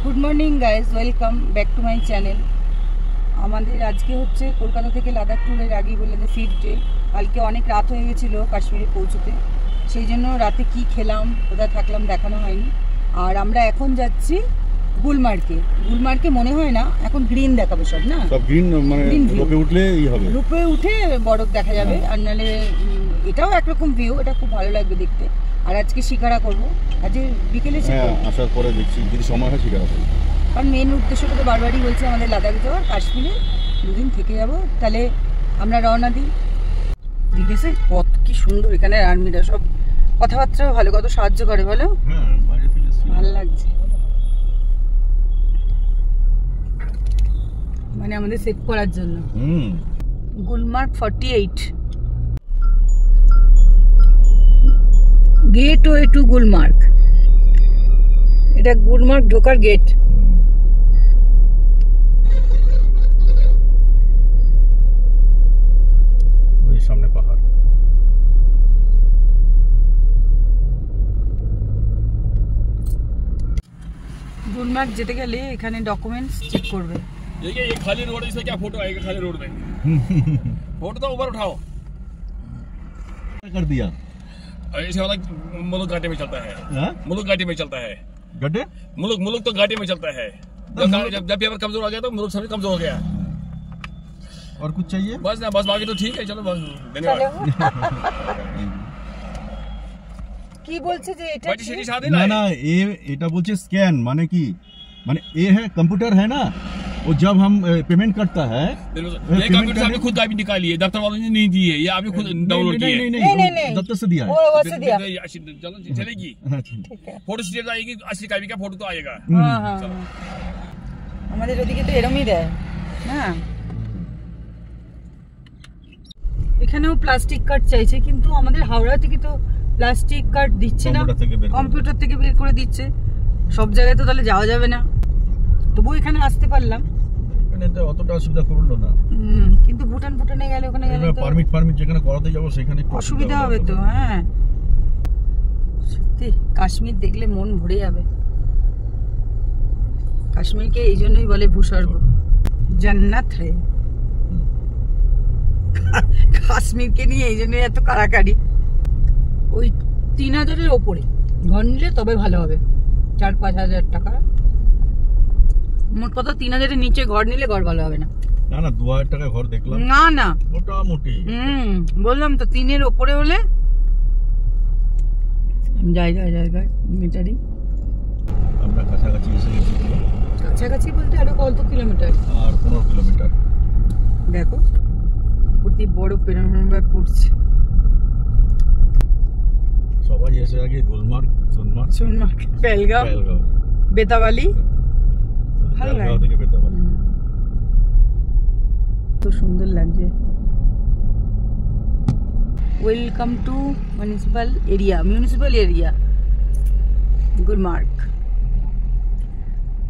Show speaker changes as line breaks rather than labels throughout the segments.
Good morning guys, welcome back to my channel. আমাদের আজকে হচ্ছে কলকাতা থেকে লাদাখ ট্যুরের আগে বলে যে ফিরতে কালকে অনেক রাত হয়ে গেছিলো কাশ্মীরে পৌঁছতে, সেই জন্য রাতে কি খেলাম কোথায় থাকলাম দেখানো হয়নি। আর আমরা এখন যাচ্ছি গুলমার্গে। গুলমার্গে মনে হয় না এখন গ্রিন দেখাবে সব, না
সব গ্রিন, মানে রূপে উঠলেই হবে,
রূপে উঠে বরফ দেখা যাবে। আর নাহলে এটাও একরকম ভিউ, এটা খুব ভালো লাগবে দেখতে। আর আজকে শিকারা করবো, আজ বিকেলে
আসার পরে দেখছি যদি সময় হয় শিকারা করবো।
কারণ মেন উদ্দেশ্যটা তো বারবারই বলছে আমাদের লাদাখ যাওয়ার, কাশ্মীরে দুদিন থেকে যাবো। তাহলে আমরা রওনা দিই। দেখেছে কত কি সুন্দর এখানে আর্মিরা, সব কথাবার্তাও ভালো, কত সাহায্য করে বলো, ভালো লাগছে। মানে আমাদের সেভ করার জন্য। Gulmarg 48 gateway to Gulmarg. এটা গুলমার্গ ঢোকার গেট।
ওই সামনে পাহাড়।
गुलमार्ग যেতে गले এখানে डॉक्यूमेंट्स चेक করবে।
देखिए ये खाली रोड है, इसमें क्या फोटो आएगा खाली रोड में? फोटो तो ऊपर उठाओ।
कर दिया
ऐसे वाला मुल्क घाटे में चलता है। मुल्क घाटे में चलता है।
गड्ढे
मुल्क तो घाटे में चलता है। जब पेपर कमजोर आ गया तो मुल्क सभी कमजोर हो गया।
और कुछ चाहिए?
बस ना, बस बाकी तो ठीक है। चलो बस, धन्यवाद।
কি বলছে যে এটা
बाकी सीधी साधी
না না, এটা বলছে স্ক্যান, মানে কি, মানে এ है कंप्यूटर है ना, वो जब हम पेमेंट करता है,
ये कंप्यूटर से आपने खुद कॉपी निकाली है, दफ्तर वालों ने नहीं दी है, ये आपने खुद डाउनलोड की है।
नहीं
दफ्तर से दिया है।
वो से दिया।
चलो चलेगी।
ठीक है,
फोटो स्टेट आएगी, असली कॉपी का फोटो तो आएगा।
হ্যাঁ হ্যাঁ, আমাদের ওদিকে তো এরমই দেয় না। এখানেও প্লাস্টিক কার্ড চাইছে, কিন্তু আমাদের হাওড়া থেকে তো প্লাস্টিক কার্ড দিচ্ছে না, কম্পিউটার থেকে বের করে দিচ্ছে। সব জায়গায় তো তাহলে যাওয়া যাবে না, তবু এখানে আসতে পারলাম।
এখানে তো অতটা অসুবিধা করলো না,
কিন্তু ভুটানে গেলে, ওখানে গেলে তো
পারমিট যেখানে করাতে যাবো সেখানে
অসুবিধা হবে তো। হ্যাঁ সত্যি কাশ্মীর দেখলে মন ভরে যাবে। কাশ্মীরকে এই জন্যই বলে ভূস্বর্গ, জান্নাত হ্যায়। কাশ্মীরকে নিয়ে এই জন্যই এত কাড়াকাড়ি। ওই 3000-এর ওপরে ঘর নিলে তবে ভালো হবে, 4-5 হাজার টাকা। মোট কথা 3000-এর নিচে ঘর নিলে ঘর ভালো হবে না।
না না, 2000 টাকা ঘর দেখলাম।
না না,
মোটামুটি
বললাম তো 3-এর ওপরে হলে জায়গায় মিটারি।
আমরা কাছাকাছি এসে গেছি।
কাছাকাছি বলতে আরো কত কিলোমিটার?
আর 15 কিলোমিটার।
দেখো প্রতি বড় পেরোনোর পড়ছে।
সবাই এসে আগে গুলমার্গ, সোনমার্গ,
পেহেলগাঁও, বেতাবালি, ভালো লাগে
থেকে বেতাবালি।
তো সুন্দর লাগছে। Welcome to municipal area Gulmarg.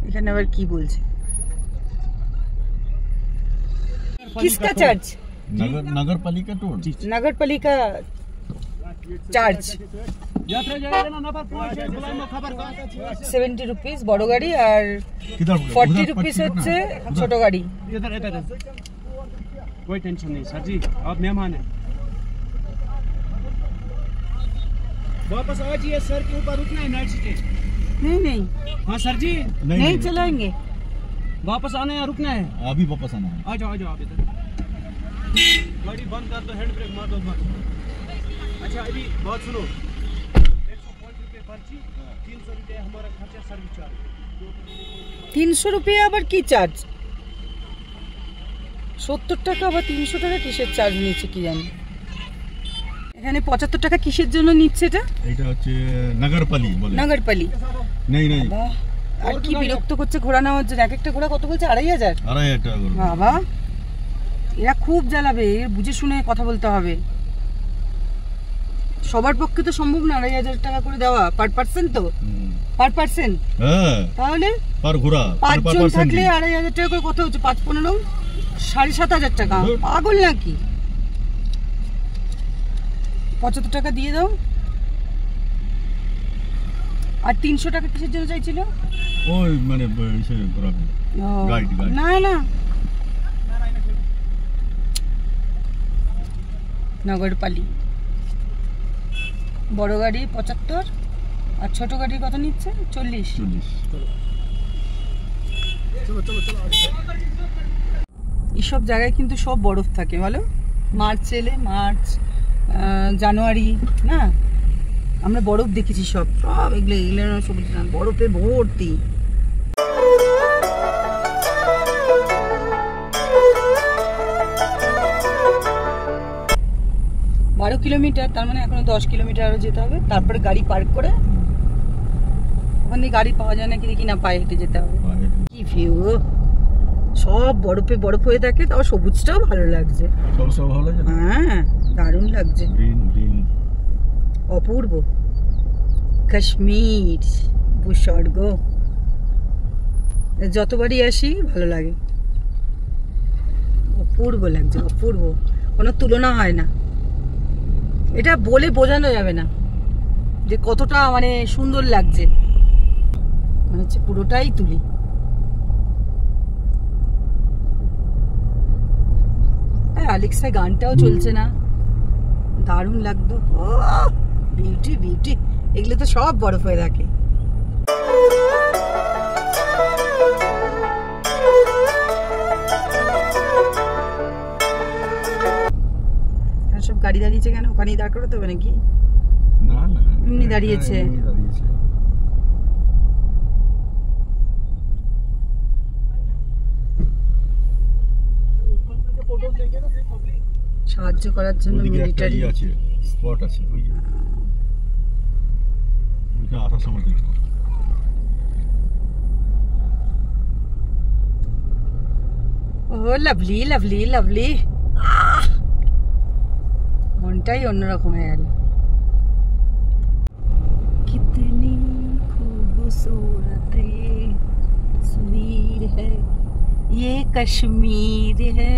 এখানে আবার কি বলছে? किसका चार्ज?
नगर पालिका टोल,
नगर पालिका चार्ज 70 रुपीस बड़ो गाड़ी और 40 रुपीस হচ্ছে ছোট গাড়ি।
कोई टेंशन नहीं सर जी, आप मेहमान हैं। वापस आ जाइए सर के ऊपर, रुकना है नाइट स्टे।
नहीं
हाँ सर जी,
नहीं चलाएंगे,
वापस आना है, रुकना है।
अभी वापस आना है।
आ जाओ आप इधर। गाड़ी बंद कर दो, हैंड ब्रेक मार दो बस। अच्छा अभी बात सुनो, 105 रुपये पर्ची, 300 रुपये हमारा खर्चा सर्विस चार्ज।
300 रुपये আবার কি চার্জ? 70 টাকা আবার 300 টাকা কিসের চার্জ নিচ্ছে কি জানি। এখানে 75 টাকা কিসের জন্য নিচ্ছে এটা?
এটা হচ্ছে নগরপালি বলে।
নগরপালি
নেই।
আর কি বিরক্ত করছে ঘোড়া নেওয়ার জন্য। এক একটা ঘোড়া কত বলছে? 2500
টাকা করে।
বাবা এরা খুব জ্বালাবে, বুঝে শুনে কথা বলতে হবে। সবার পক্ষে তো সম্ভব না 2500 টাকা করে দেওয়া পার পার্সন। তো পার পার্সন, হ্যাঁ, তাহলে পার ঘোড়া 5 জন থাকলে 2500 টাকা করে কত হচ্ছে? 5-15 7,500 টাকা। পাগল নাকি? 75 টাকা দিয়ে দাও। আর 300 টাকা কিসের জন্য চাইছিল?
ওই মানে এসে করাবে গাইড
না না নগরপালি বড় গাড়ি 75 আর ছোট গাড়ি কত নিচ্ছে 40। এইসব জায়গায় কিন্তু সব বরফ থাকে বলো, মার্চ এলে মার্চ জানুয়ারি না, আমরা বরফ দেখেছি সব সব এগুলো এগুলো সব বরফে ভর্তি। 12 কিলোমিটার, তার মানে এখনো 10 কিলোমিটার আরো যেতে হবে, তারপরে গাড়ি পার্ক করে ওখান থেকে গাড়ি পাওয়া যায় নাকি দেখি না, পায়ে হেঁটে যেতে হবে। কি ভিউ, সব বরফে বরফ হয়ে থাকে, তাও সবুজটাও ভালো লাগছে।
সব ভালো লাগছে,
হ্যাঁ দারুণ লাগছে, অপূর্ব। কাশ্মীর ভূস্বর্গ, যতবারই আসি ভালো লাগে, অপূর্ব লাগছে, অপূর্ব, কোনো তুলনা হয় না। এটা বলে বোঝানো যাবে না যে কতটা মানে সুন্দর লাগছে, মনে হচ্ছে পুরোটাই তুলি। আলেক্সায় গানটাও চলছে না, দারুণ লাগতো। ও বিউটি বিউটি, এগুলো তো সব বরফ হয়ে থাকে। সব গাড়ি দাঁড়িয়েছে কেন? ওখানেই দাঁড় করাতে হবে নাকি?
না না
এমনি দাঁড়িয়েছে। সাহায্য করার জন্য মিলিটারি
আছে, স্পট আছে, ওই যে ওইটা আসার সময় দেখো।
ও লাভলি লাভলি লাভলি, মনটাই অন্যরকম হয়ে গেল। কিতনি খুবসুরত তসবীর হ্যায়, ये कश्मीर है।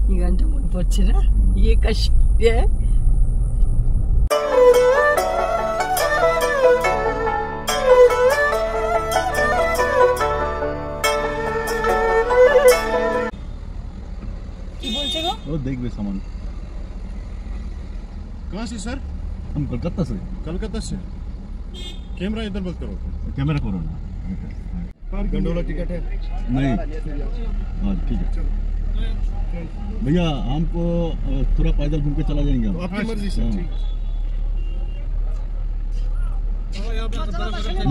এই গানটা মনে পড়ছে না, ये कश्मीर है। কি বলছে গো?
वो देख भी सामान।
कहाँ से सर?
हम कोलकाता से।
कलकत्ता से। कैमरा इधर मत करो।
कैमरा करो ना।
गंडोला टिकट है?
नहीं। हाँ ठीक है। भैया हमको थोड़ा पैदल घूम के चला जाएंगे हम।
आपकी मर्जी सर। ठीक।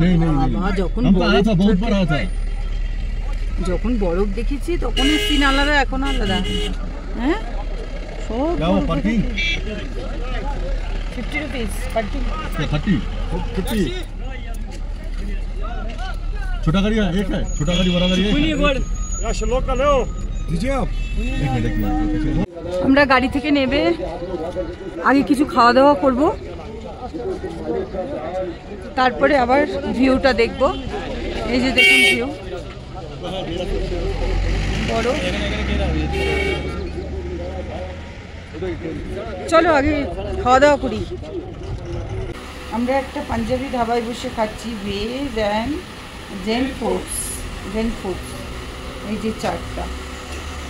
नहीं नहीं
বাবা, যখন
हम तो आया
বরফ
था, बहुत बार आया था।
যখন বরফ দেখেছি তখন সিন আলাদা, এখন আলাদা। হ্যাঁ সব
क्या वो पार्किंग?
50 rupees parking.
50। छोटा गाड़ी है एक है, छोटा गाड़ी बड़ा गाड़ी एक है।
लोकल है दीजिए आप।
एक मिनट।
আমরা গাড়ি থেকে নেবে আগে কিছু খাওয়া দাওয়া করব, তারপরে আবার ভিউটা দেখব। এই যে দেখুন ভিউ, বড়। চলো আগে খাওয়া দাওয়া করি। আমরা একটা পাঞ্জাবি ধাবায় বসে খাচ্ছি, ভেজ অ্যান্ড জেন ফুডস। এই যে চারটা,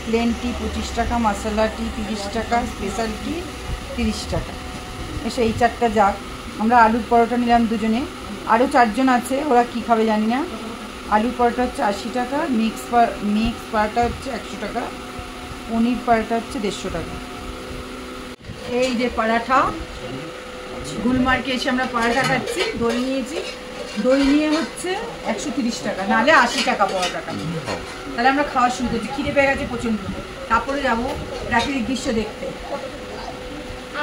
প্লেন টি 25 টাকা, মশলা টি 30 টাকা, স্পেশাল টি 30 টাকা। এসে এই চারটা যাক। আমরা আলুর পরোটা নিলাম দুজনে, আরও 4 জন আছে, ওরা কি খাবে জানি না। আলুর পরোটা হচ্ছে 80 টাকা, মিক্স পরোটা হচ্ছে 100 টাকা, পনির পরোটা হচ্ছে 150 টাকা। এই যে পরাঠা, গুলমার্কে এসে আমরা পরাঠা খাচ্ছি, দই নিয়েছি, দই নিয়ে হচ্ছে 130 টাকা, নাহলে 80 টাকা পরোটাটা। তাহলে আমরা খাওয়া শুরু করছি, খিদে পেয়ে গেছে প্রচণ্ড। তারপরে যাবো প্রাকৃতিক দৃশ্য দেখতে।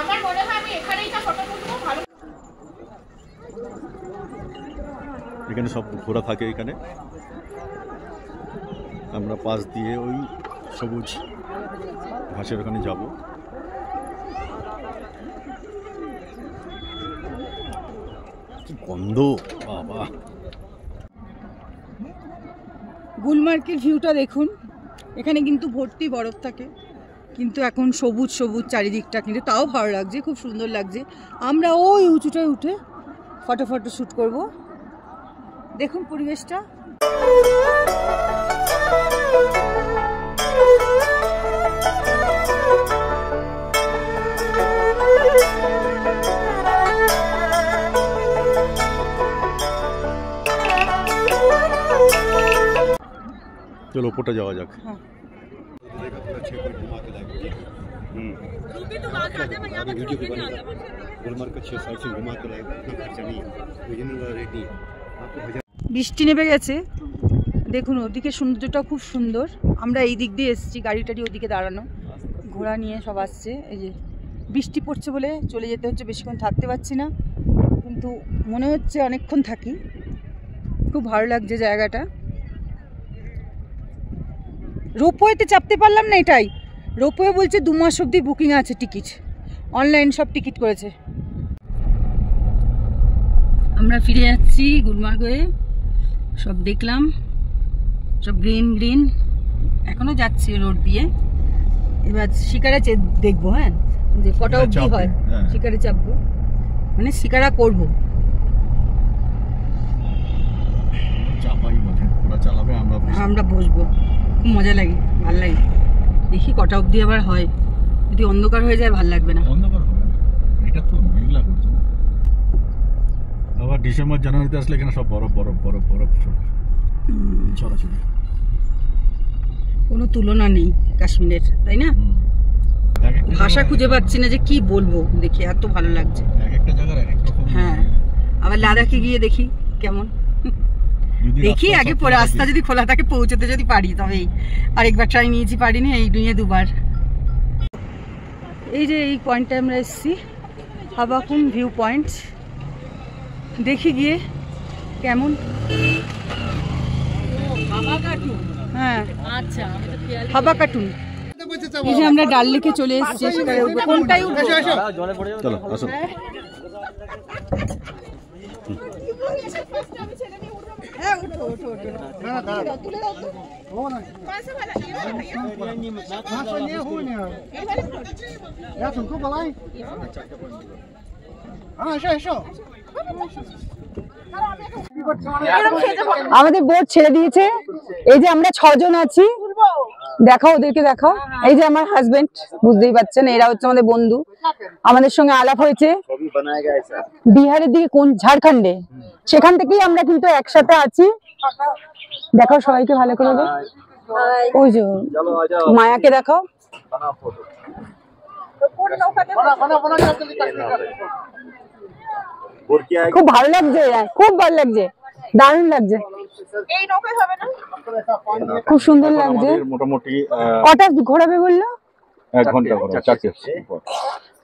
আমার মনে হয় আমি এখানেই তা ফটো তুলবো ভালো।
এখানে সব ঘোরা থাকে, এখানে আমরা পাশ দিয়ে ওই সবুজ ঘাসের ওখানে যাব। কি গন্ধ বাবা!
গুলমার্গের ভিউটা দেখুন, এখানে কিন্তু ভর্তি বরফ থাকে, কিন্তু এখন সবুজ সবুজ চারিদিকটা, কিন্তু তাও ভালো লাগছে, খুব সুন্দর লাগছে। আমরা ওই উঁচুটায় উঠে ফটো শ্যুট করব। দেখুন পরিবেশটা।
চলো ওপরটা যাওয়া যাক। বৃষ্টি নেমে গেছে, দেখুন ওদিকে সৌন্দর্যটা খুব সুন্দর। আমরা এই দিক দিয়ে এসেছি, গাড়ি টাড়ি ওদিকে দাঁড়ানো, ঘোড়া নিয়ে সব আসছে। এই যে বৃষ্টি পড়ছে বলে চলে যেতে হচ্ছে, বেশিক্ষণ থাকতে পারছি না, কিন্তু মনে হচ্ছে অনেকক্ষণ থাকি। খুব ভালো লাগছে জায়গাটা। রোপওয়েতে চাপতে পারলাম না, এটাই রোপওয়ে বলছে 2 মাস অবধি বুকিং আছে টিকিট, অনলাইন সব টিকিট করেছে। আমরা ফিরে যাচ্ছি গুলমার্গ হয়ে, সব দেখলাম, সব গ্রিন গ্রিন, এখনো যাচ্ছি রোড দিয়ে। এবার শিকারা দেখবো, হ্যাঁ যে কটা অবধি হয় শিকারে চাপবো, মানে শিকারা করবো। আমরা বসবো, খুব মজা লাগে, ভাল লাগে। দেখি কটা অবধি আবার হয়, যদি অন্ধকার হয়ে যায় ভাল লাগবে না। অন্ধকার হবে না, এটা তো মেঘলা করছে। আবার ডিসেম্বর জানুয়ারিতে আসলে এখানে সব বরফ বরফ বরফ বরফ ছড়াছড়ি,
কোনো তুলনা নেই কাশ্মীরের, তাই না? ভাষা খুঁজে পাচ্ছি না যে কি বলবো, দেখে এত ভালো লাগছে।
এক একটা জায়গার এক এক রকম।
হ্যাঁ, আবার লাদাখে গিয়ে দেখি কেমন, দেখি আগে রাস্তা যদি খোলা থাকে পৌঁছতে যদি পারি তবেই। আরেকবার ট্রাই নিয়েছি, পারিনি, এই নিয়ে 2 বার। এই যে এই পয়েন্টে আমরা এসেছি, হাবাকুম ভিউ পয়েন্ট, দেখি গিয়ে কেমন। হ্যাঁ আচ্ছা, হাবা কার্টুন। এই যে আমরা ডাল লেকে চলে এসেছি, কোনটাই উঠবো?
চলো আসো।
হ্যাঁ উঠো উঠো উঠো। আমাদের বোট ছেড়ে দিয়েছে, এই যে আমরা 6 জন আছি। দেখাও, ওদেরকে দেখাও। এই যে আমার হাজবেন্ড, বুঝতেই পারছেন, এরা হচ্ছে আমাদের বন্ধু। আমাদের সঙ্গে আলাপ হয়েছে বিহারের দিকে, কোন ঝাড়খণ্ডে, সেখান থেকেই আমরা কিন্তু একসাথে আছি। দেখাও সবাইকে ভালো করে। ওই যে মায়াকে দেখাও। খুব ভালো লাগছে, খুব ভালো লাগছে, দারুণ লাগছে, খুব সুন্দর লাগছে।
মোটামুটি
কটা ঘোরাবে বললো?
1 ঘন্টা করে,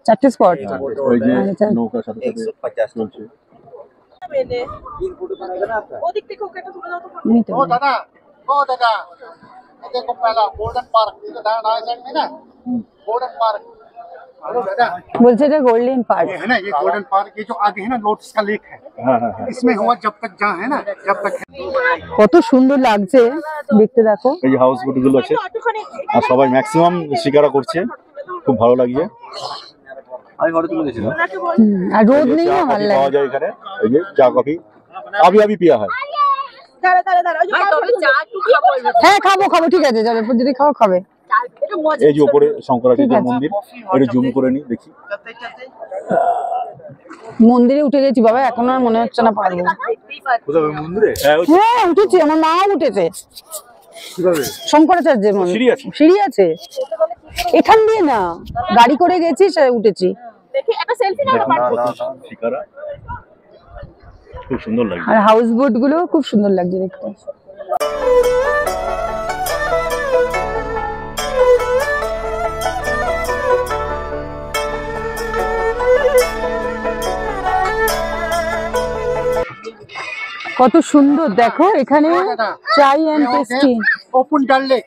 4টে স্পট।
ওই যে নৌকার সাথে সাথে চলছে।
देखो पहला गोल्डन पार्क, ये तो दाएं साइड में ना गोल्डन पार्क।
बोलते थे गोल्डन पार्क
ये है ना, ये गोल्डन पार्क, ये जो आगे है ना लोटस का लेक है। इसमें हुआ जब तक जहाँ है ना, जब तक
কত সুন্দর লাগছে দেখতে, দেখো।
এই যে হাউস বোট গুলো আছে, আর সবাই ম্যাক্সিমাম শিকারা করছে, খুব ভালো লাগছে।
আর রোদ নেই না, ভালো
পাওয়া
লাগে।
যায় এখানে, এই যে চা কফি আবি আবি পিয়া হয়।
হ্যাঁ খাবো খাবো, ঠিক আছে, চলো যদি খাও খাবে।
এই যে উপরে শঙ্করাচার্য মন্দির, এটা জুম করে নি দেখি।
মন্দিরে উঠে গেছি বাবা, এখন আর মনে হচ্ছে না পারবো।
মন্দিরে
হ্যাঁ উঠেছি, আমার মা উঠেছে। শঙ্করাচার্যের মন্দির সিঁড়ি আছে, এখান দিয়ে না গাড়ি করে গেছি, উঠেছি।
খুব সুন্দর লাগছে,
আর হাউস বোট গুলো খুব সুন্দর লাগছে দেখতে। কত সুন্দর দেখো এখানে, চাই and tasty.
Open Dal lake,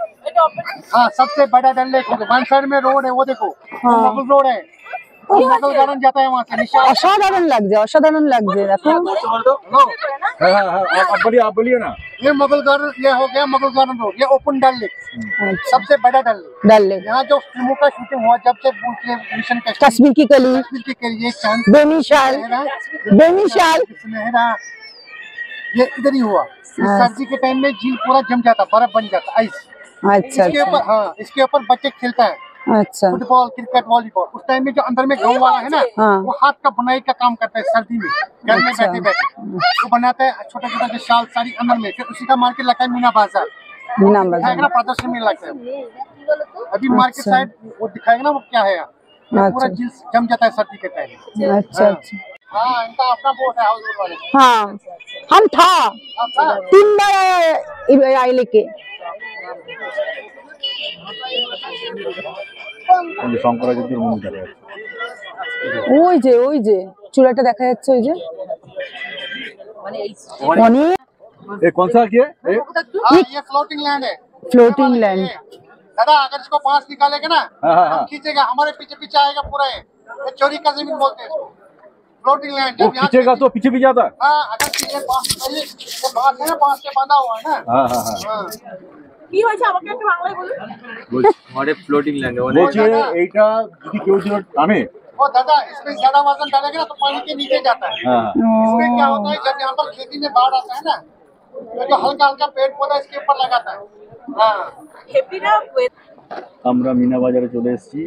हाँ सबसे बड़ा डल लेक, 1 साइड में रोड है, वो देखो, रोड है। मगल गार्डन जाता है वहाँ से निशान।
অসাধারণ লাগছে, অসাধারণ লাগছে দেখো।
आप बोलिए ना।
ये मगल गार्डन, ये हो गया मगल गार्डन रोड, ये ओपन डल लेक,
अच्छा,
सबसे बड़ा डल लेक।
डल लेक,
यहाँ जो फिल्मों का शूटिंग हुआ जब से मिशन
कश्मीर की कली,
कश्मीर के लिए चांद
बेमिसाल, बेमिसाल,
इसमें है ना, ये इधर ही हुआ। सर्दी के टाइम में झील पूरा जम जाता, बर्फ बन जाता, आइस।
अच्छा
इसके ऊपर, हाँ, इसके ऊपर बच्चे खेलता है
अच्छा,
फुटबॉल, क्रिकेट, वॉलीबॉल। उस टाइम में जो अंदर में गाँव वाला है ना,
हाँ।
वो हाथ का बुनाई का काम करता है सर्दी में, घर में
अच्छा।
बैठे बैठे वो बनाता है छोटा छोटा जो शाल साड़ी अंदर में, फिर उसी का मार्केट लगता है मीना बाजार,
मीना
दिखाएगा
बाजार,
ना प्रदर्शन में लगता है। अभी मार्केट
अच्छा।
साइड वो दिखाएगा ना वो क्या है, पूरा
अच्छा।
झील जम जाता है सर्दी के टाइम।
अच्छा अच्छा,
हाँ, इनका अपना बोट है हाउस बोट वाले।
हाँ हम था
अच्छा,
3 बार आए लेके।
শঙ্করাচার্যের মন্দির আছে।
ওই যে চূড়াটা দেখা যাচ্ছে, ওই যে অনেক
ये कौन सा किया?
हाँ, ये फ्लोटिंग लैंड है।
Floating land.
दादा अगर इसको बांस निकालेगा ना,
हाँ, हाँ, हाँ।
हम खींचेगा, हमारे पीछे पीछे आएगा पूरा। ये चोरी का जमीन बोलते हैं इसको, फ्लोटिंग लैंड।
वो खींचेगा तो पीछे भी जाता है।
हाँ, अगर पीछे बांस ये बांस है ना, बांस से बंधा हुआ है ना।
हाँ हाँ हाँ।
हाँ,
কি হয়েছে আমাকে একটু বাংলায় বলুন।
हमारे फ्लोटिंग लैंड है
বলছে এইটা যদি কেউ যদি টানে,
वो दादा इसमें ज्यादा वजन डालेगा ना तो पानी के नीचे जाता है।
হ্যাঁ
इसमें क्या होता है, जब यहाँ पर खेती में बाढ़ आता है ना, तो जो हल्का हल्का पेड़ पौधा इसके ऊपर लगाता है। हाँ,
হেপিরা
আমরা মিনা বাজারে চলে এসেছি।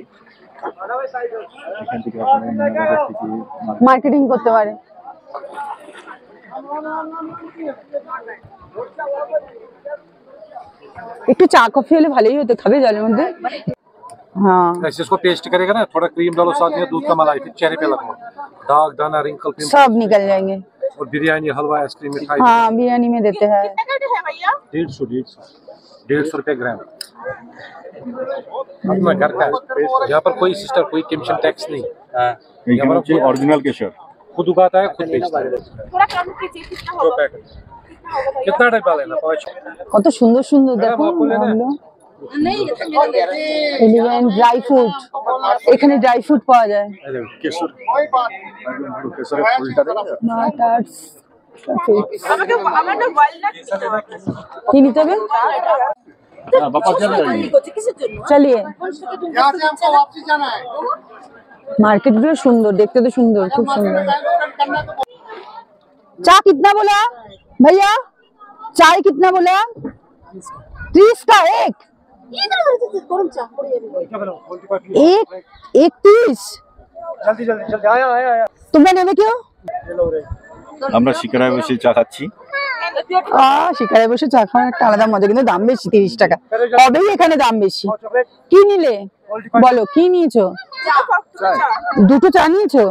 এখান থেকে আপনারা মিনা বাজার থেকে
মার্কেটিং করতে পারে। একটু চা কফি হলে ভালোই হতো, খাবে জলের মধ্যে? हाँ
ऐसे इसको पेस्ट करेगा ना, थोड़ा क्रीम डालो साथ में, दूध का मलाई, फिर चेहरे पे लगाओ, दाग दाना रिंकल
सब निकल जाएंगे।
और बिरयानी हलवा आइसक्रीम मिठाई
हाँ बिरयानी में देते हैं।
कितना है भैया?
150 रुपए ग्राम। अपना घर का है। यहाँ पर कोई सिस्टर कोई कमीशन टैक्स नहीं,
এইখানে হচ্ছে অরিজিনাল কেশর।
खुद उगाता है खुद बेचता है।
थोड़ा कम कीजिए, कितना होगा?
कितना डब्बा लेना? 5।
কত সুন্দর সুন্দর দেখো আমগুলো। এলিগেন্ট ড্রাই ফ্রুট, এখানে ড্রাই ফ্রুট পাওয়া যায়।
কেশর
कोई बात
একদম কেশরের ফুলটা দেখো।
নাটস
আমাকে আমার না ওয়ালনাট
কি নিতে হবে?
হ্যাঁ বাবা চলে যাই।
কিসের জন্য?
চলিয়ে
है। यहाँ से हमको वापसी जाना है।
मार्केट गुलो सुंदर, देखते तो सुंदर, खूब सुंदर।
करना तो
चा कितना बोला भैया? चाय कितना बोला? 30 का एक, एक 30।
जल्दी जल्दी जल्दी आया आया आया।
তোমরা নেবে কেউ?
আমরা শিকারায় বসে চা খাচ্ছি।
শিকারে বসে চা খাওয়ার একটা আলাদা মজা, কিন্তু দাম বেশি, 30 টাকা। তবেই এখানে দাম বেশি। কি নিলে বলো, কি নিয়েছো? দুটো চা নিয়েছো?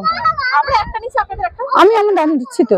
আমরা একটা নিচে আপনাদের একটা
আমি আমার দাম দিচ্ছি তো।